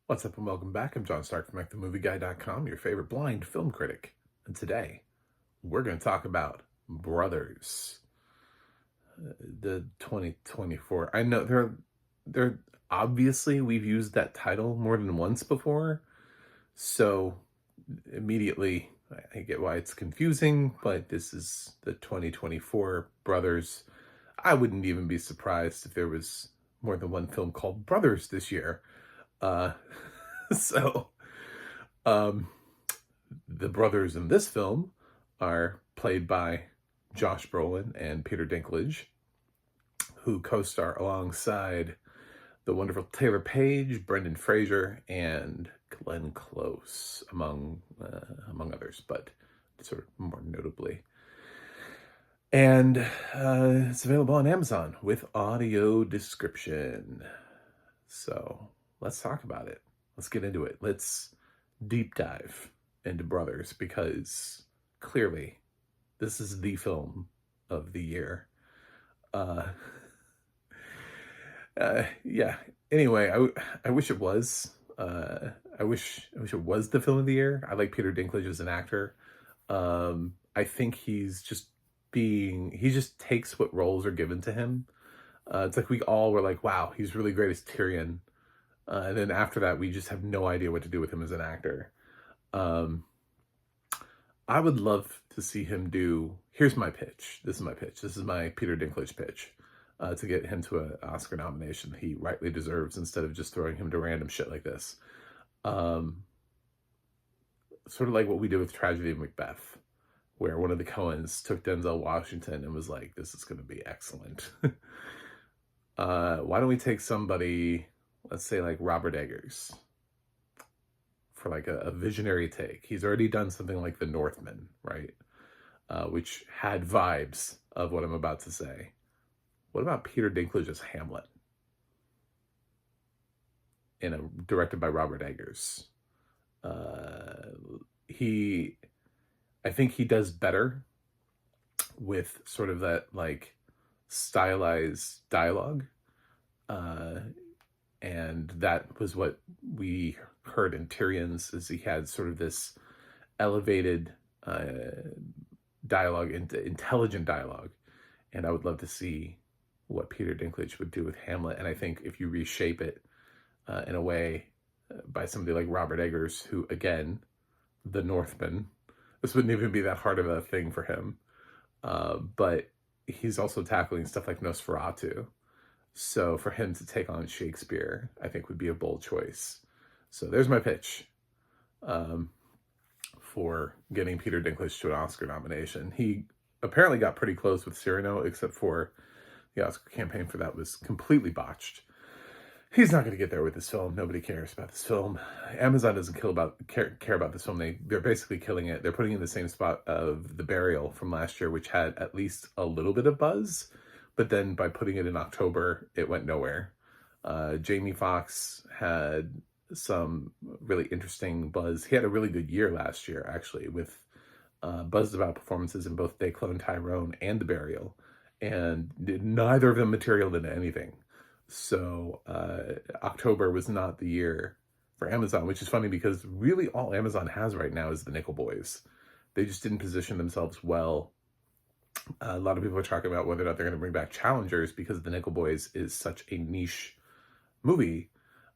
What's up and welcome back. I'm John Stark from MakeTheMovieGuy.com, your favorite blind film critic. And today, we're going to talk about Brothers, the 2024. I know they're obviously we've used that title more than once before, so immediately I get why it's confusing, but this is the 2024 Brothers. I wouldn't even be surprised if there was more than one film called Brothers this year. Uh, so, um, the brothers in this film are played by Josh Brolin and Peter Dinklage, who co-star alongside the wonderful Taylor Page, Brendan Fraser, and Glenn Close, among others, but sort of more notably. And it's available on Amazon with audio description. So let's talk about it. Let's get into it. Let's deep dive into Brothers, because clearly this is the film of the year. Yeah. Anyway, I wish it was. I wish it was the film of the year. I like Peter Dinklage as an actor. I think he just takes what roles are given to him. It's like we all were like, wow, he's really great as Tyrion. And then after that, we just have no idea what to do with him as an actor. I would love to see him do, here's my pitch. This is my pitch. This is my Peter Dinklage pitch. To get him to an Oscar nomination he rightly deserves, instead of just throwing him to random shit like this. Sort of like what we did with Tragedy of Macbeth, where one of the Coens took Denzel Washington and was like, this is going to be excellent. Why don't we take somebody, let's say like Robert Eggers, for like a visionary take. He's already done something like The Northman, right? Which had vibes of what I'm about to say. What about Peter Dinklage as Hamlet? Directed by Robert Eggers. I think he does better with sort of that like stylized dialogue. And that was what we heard in Tyrion's, is he had sort of this elevated dialogue, into intelligent dialogue. And I would love to see what Peter Dinklage would do with Hamlet. And I think if you reshape it in a way by somebody like Robert Eggers, who, again, the Northman, this wouldn't even be that hard of a thing for him. But he's also tackling stuff like Nosferatu. So for him to take on Shakespeare, I think would be a bold choice. So there's my pitch for getting Peter Dinklage to an Oscar nomination. He apparently got pretty close with Cyrano, except for the Oscar campaign for that was completely botched. He's not going to get there with this film. Nobody cares about this film. Amazon doesn't care about this film. They're basically killing it. They're putting it in the same spot of The Burial from last year, which had at least a little bit of buzz. But then by putting it in October, it went nowhere. Jamie Foxx had some really interesting buzz. He had a really good year last year, actually, with buzzed about performances in both They Clone Tyrone and The Burial. And neither of them materialed into anything. So October was not the year for Amazon, which is funny because really all Amazon has right now is the Nickel Boys. They just didn't position themselves well. A lot of people are talking about whether or not they're going to bring back Challengers, because the Nickel Boys is such a niche movie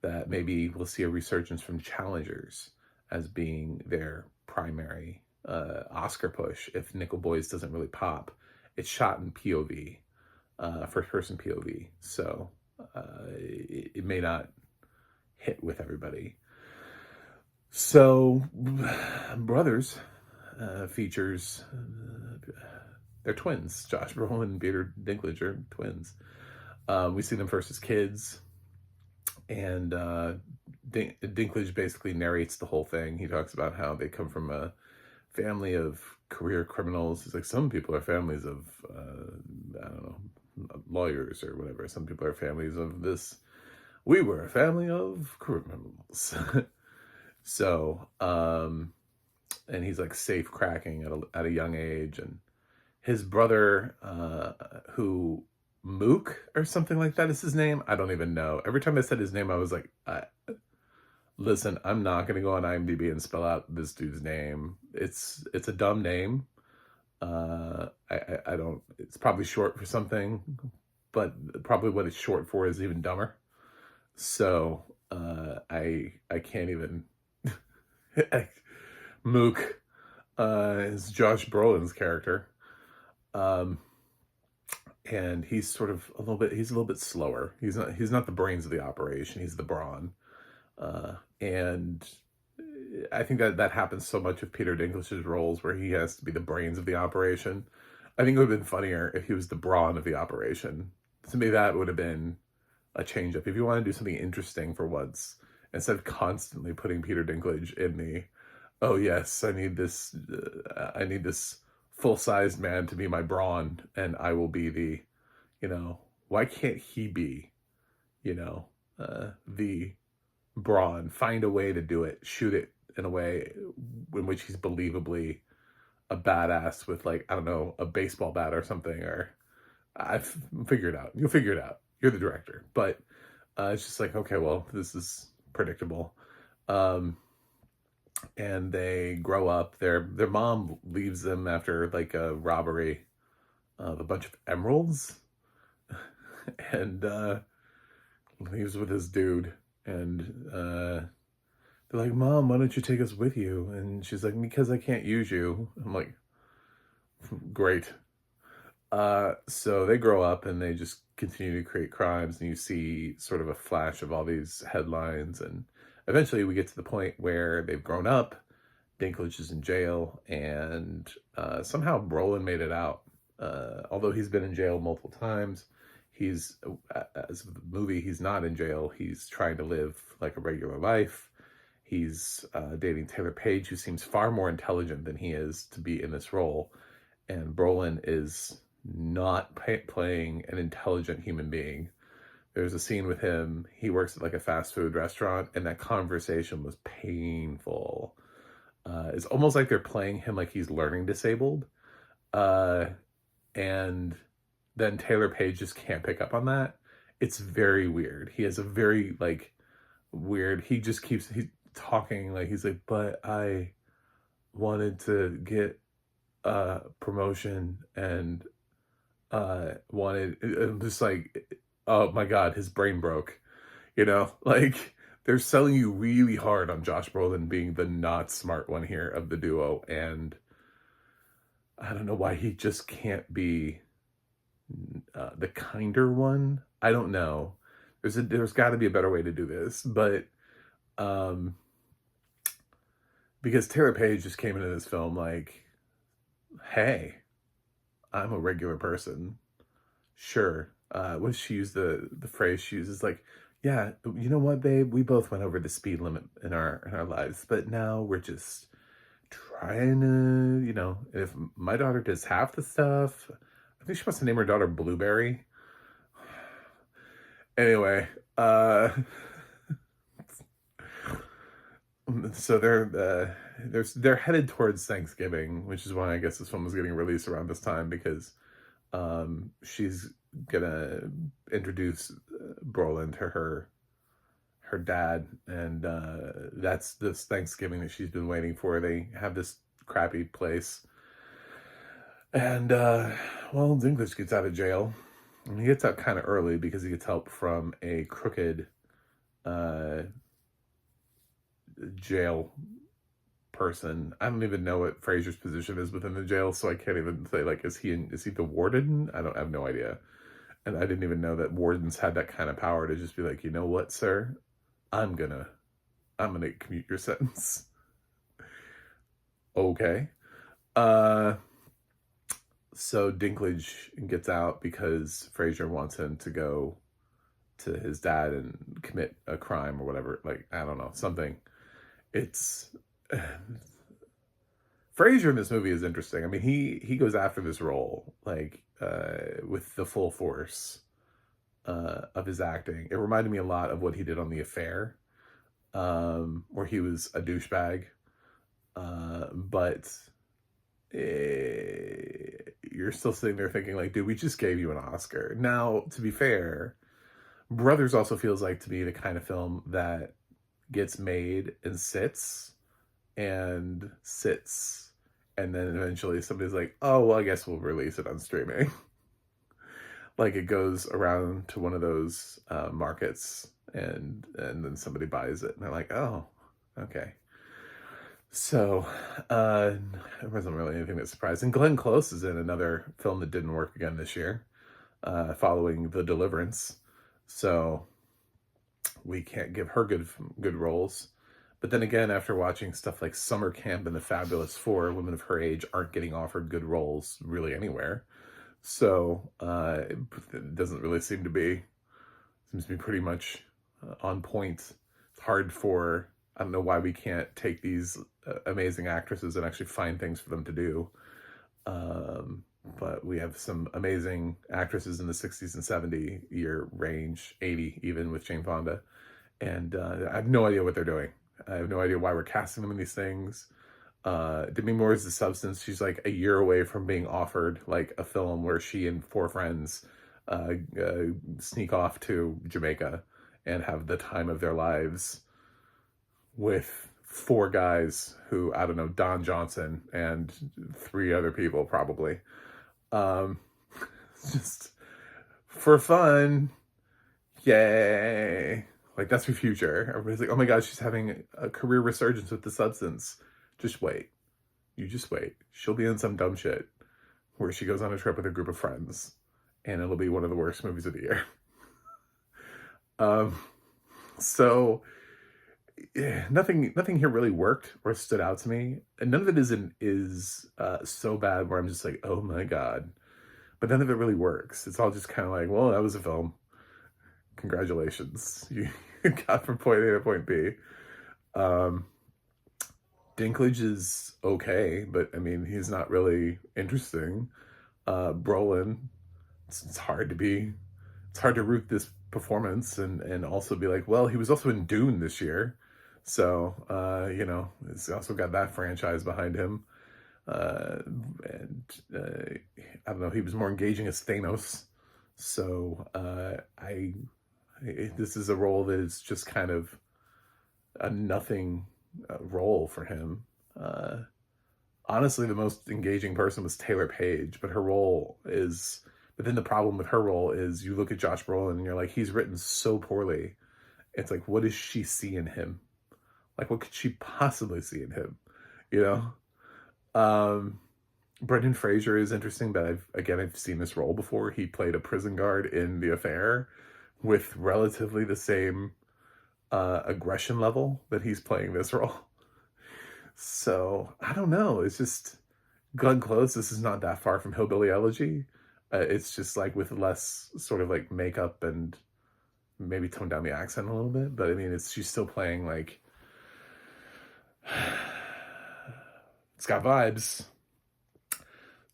that maybe we'll see a resurgence from Challengers as being their primary Oscar push if Nickel Boys doesn't really pop. It's shot in POV, first-person POV, so it may not hit with everybody. So, Brothers features, they're twins. Josh Brolin and Peter Dinklage are twins. We see them first as kids, and Dinklage basically narrates the whole thing. He talks about how they come from a family of career criminals. He's like, some people are families of, I don't know, lawyers or whatever. Some people are families of this. We were a family of criminals. So, and he's like safe cracking at a young age. And his brother, who Mook or something like that is his name. I don't even know. Every time I said his name, I was like, Listen, I'm not gonna go on IMDb and spell out this dude's name. It's a dumb name. I don't. It's probably short for something, but probably what it's short for is even dumber. So I can't even. Mook is Josh Brolin's character, um, and he's sort of a little bit. He's a little bit slower. He's not the brains of the operation. He's the brawn, and I think that happens so much with Peter Dinklage's roles, where he has to be the brains of the operation. I think it would have been funnier if he was the brawn of the operation. To me, that would have been a change up. If you want to do something interesting for once, instead of constantly putting Peter Dinklage in the, oh yes, I need this full-sized man to be my brawn, and I will be the, why can't he be, the brawn? Find a way to do it, shoot it in a way in which he's believably a badass with, like, I don't know, a baseball bat or something, or I've figured it out. You'll figure it out. You're the director. But it's just like, okay, well, this is predictable. And they grow up. Their mom leaves them after like a robbery of a bunch of emeralds, and leaves with this dude. And they're like, "Mom, why don't you take us with you?" And she's like, "Because I can't use you." I'm like, great. So they grow up and they just continue to create crimes, and you see sort of a flash of all these headlines, and eventually we get to the point where they've grown up. Dinklage is in jail, and somehow Brolin made it out. Although he's been in jail multiple times, he's, as of the movie, he's not in jail. He's trying to live like a regular life. He's dating Taylor Page, who seems far more intelligent than he is to be in this role. And Brolin is not playing an intelligent human being. There's a scene with him. He works at like a fast food restaurant, and that conversation was painful. It's almost like they're playing him like he's learning disabled. And then Taylor Page just can't pick up on that. It's very weird. He has a very like weird, he talking like, he's like, but I wanted to get promotion and I'm just like, oh my god, his brain broke. Like, they're selling you really hard on Josh Brolin being the not smart one here of the duo, and I don't know why he just can't be the kinder one. I don't know. There's got to be a better way to do this, but because Taylor Page just came into this film like, hey, I'm a regular person. Sure. What she used the phrase she uses, like, yeah, you know what, babe? We both went over the speed limit in our lives, but now we're just trying to, if my daughter does half the stuff, I think she wants to name her daughter Blueberry. Anyway, so they're headed towards Thanksgiving, which is why I guess this film was getting released around this time, because she's gonna introduce Brolin to her dad, and that's this Thanksgiving that she's been waiting for. They have this crappy place, and well, Dinklage gets out of jail, and he gets out kind of early because he gets help from a crooked jail person. I don't even know what Fraser's position is within the jail, so I can't even say, like, is he the warden? I have no idea. And I didn't even know that wardens had that kind of power to just be like, you know what, sir? I'm gonna commute your sentence. Okay. So Dinklage gets out because Fraser wants him to go to his dad and commit a crime or whatever. Like, I don't know, something. It's Fraser in this movie is interesting. I mean, he goes after this role like with the full force of his acting. It reminded me a lot of what he did on The Affair, where he was a douchebag, but you're still sitting there thinking like, dude, we just gave you an Oscar. Now, to be fair, Brothers also feels like to be the kind of film that gets made and sits, and then eventually somebody's like, oh, well, I guess we'll release it on streaming. Like it goes around to one of those markets, and then somebody buys it, and they're like, oh, okay. So it wasn't really anything that surprised. And Glenn Close is in another film that didn't work again this year, following The Deliverance. So we can't give her good roles. But then again, after watching stuff like Summer Camp and The Fabulous Four, women of her age aren't getting offered good roles really anywhere. So it doesn't really seems to be pretty much on point. It's hard for, I don't know why we can't take these amazing actresses and actually find things for them to do. But we have some amazing actresses in the 60s and 70 year range, 80 even, with Jane Fonda. And I have no idea what they're doing. I have no idea why we're casting them in these things. Demi Moore is The Substance. She's like a year away from being offered like a film where she and four friends sneak off to Jamaica and have the time of their lives with four guys who, I don't know, Don Johnson and three other people probably. Just for fun. Yay. Like, that's her future. Everybody's like, oh my God, she's having a career resurgence with The Substance. Just wait. You just wait. She'll be in some dumb shit where she goes on a trip with a group of friends, and it'll be one of the worst movies of the year. So yeah, nothing here really worked or stood out to me, and none of it is so bad where I'm just like, oh my God. But none of it really works. It's all just kind of like, well, that was a film. Congratulations. You got from point A to point B. Dinklage is okay, but I mean, he's not really interesting. Brolin, it's hard to root this performance and also be like, well, he was also in Dune this year. So, it's also got that franchise behind him. I don't know, he was more engaging as Thanos. So, this is a role that is just kind of a nothing role for him. Honestly, the most engaging person was Taylor Page, but then the problem with her role is you look at Josh Brolin and you're like, he's written so poorly. It's like, what does she see in him? Like, what could she possibly see in him? Brendan Fraser is interesting, but I've seen this role before. He played a prison guard in The Affair with relatively the same aggression level that he's playing this role. So I don't know. It's just Glenn Close. This is not that far from Hillbilly Elegy. It's just like with less sort of like makeup and maybe tone down the accent a little bit. But I mean, she's still playing like, it's got vibes.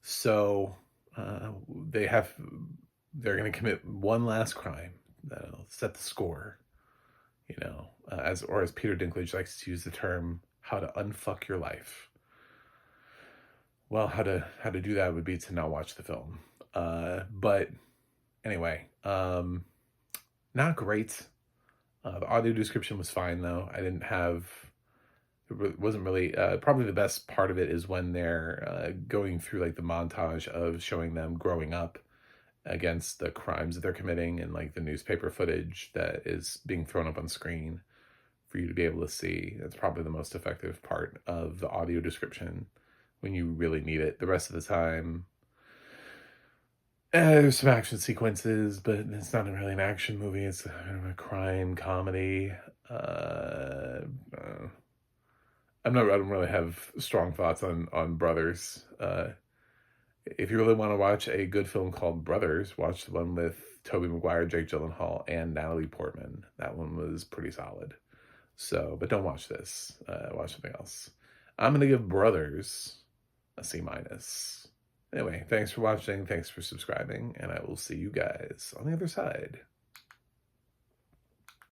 So they're going to commit one last crime that'll set the score. As Peter Dinklage likes to use the term, how to unfuck your life. Well, how to do that would be to not watch the film. But anyway, not great. The audio description was fine though. It wasn't really, probably the best part of it is when they're going through like the montage of showing them growing up against the crimes that they're committing, and like the newspaper footage that is being thrown up on screen for you to be able to see. That's probably the most effective part of the audio description when you really need it. The rest of the time, there's some action sequences, but it's not really an action movie. It's a crime comedy. I don't really have strong thoughts on Brothers. If you really want to watch a good film called Brothers, watch the one with Tobey Maguire, Jake Gyllenhaal, and Natalie Portman. That one was pretty solid. So, but don't watch this. Watch something else. I'm going to give Brothers a C-. Anyway, thanks for watching. Thanks for subscribing. And I will see you guys on the other side.